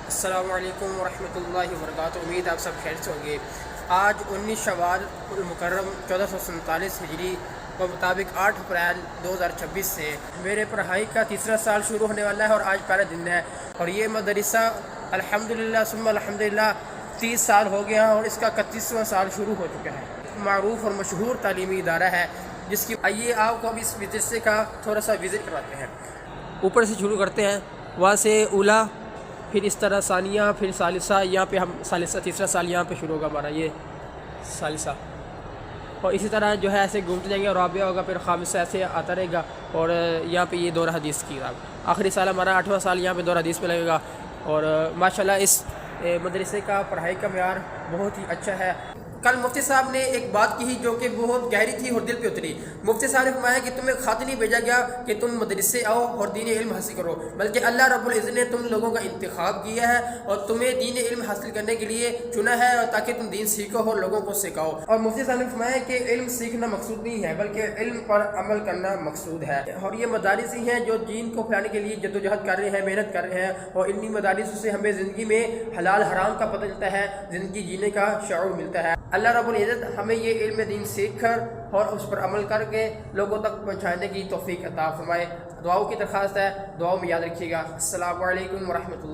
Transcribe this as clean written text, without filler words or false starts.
السلام علیکم ورحمۃ اللہ وبرکاتہ۔ امید آپ سب خیر سے ہوں گے۔ آج 19 شوال المکرم 1447 ہجری کے مطابق 8 اپریل 2026 سے میرے پڑھائی کا تیسرا سال شروع ہونے والا ہے اور آج پہلا دن ہے، اور یہ مدرسہ الحمدللہ ثم الحمدللہ 30 سال ہو گیا اور اس کا 31واں سال شروع ہو چکا ہے۔ معروف اور مشہور تعلیمی ادارہ ہے جس کی آئیے آپ کو اب اس مدرسے کا تھوڑا سا وزٹ کراتے ہیں۔ اوپر سے شروع کرتے ہیں، وہاں سے اولا، پھر اس طرح ثانیہ، پھر ثالثہ، یہاں پہ ہم ثالثہ تیسرا سال یہاں پہ شروع ہوگا ہمارا یہ ثالثہ، اور اسی طرح جو ہے ایسے گھومتے جائیں گے، اور رابعہ ہوگا، پھر خامسہ، ایسے آتا رہے گا۔ اور یہاں پہ یہ دورہ حدیث کی کتاب، آخری سال ہمارا 8واں سال یہاں پہ دورہ حدیث میں لگے گا۔ اور ماشاءاللہ اس مدرسے کا پڑھائی کا معیار بہت ہی اچھا ہے۔ کل مفتی صاحب نے ایک بات کہی جو کہ بہت گہری تھی اور دل پہ اتری۔ مفتی صاحب نے فرمایا کہ تمہیں خط نہیں بھیجا گیا کہ تم مدرسے آؤ اور دین علم حاصل کرو، بلکہ اللہ رب العزت نے تم لوگوں کا انتخاب کیا ہے اور تمہیں دین علم حاصل کرنے کے لیے چنا ہے، اور تاکہ تم دین سیکھو اور لوگوں کو سکھاؤ۔ اور مفتی صاحب نے فرمایا کہ علم سیکھنا مقصود نہیں ہے بلکہ علم پر عمل کرنا مقصود ہے، اور یہ مدارس ہی ہیں جو دین کو پھیلانے کے لیے جدوجہد کر رہے ہیں، محنت کر رہے ہیں، اور انہی مدارس سے ہمیں زندگی میں حلال حرام کا پتہ چلتا ہے، زندگی جینے کا شعور ملتا ہے۔ اللہ رب العزت ہمیں یہ علم دین سیکھ کر اور اس پر عمل کر کے لوگوں تک پہنچانے کی توفیق عطا فرمائے۔ دعاؤں کی درخواست ہے، دعاؤں میں یاد رکھیے گا۔ السلام علیکم ورحمۃ اللہ۔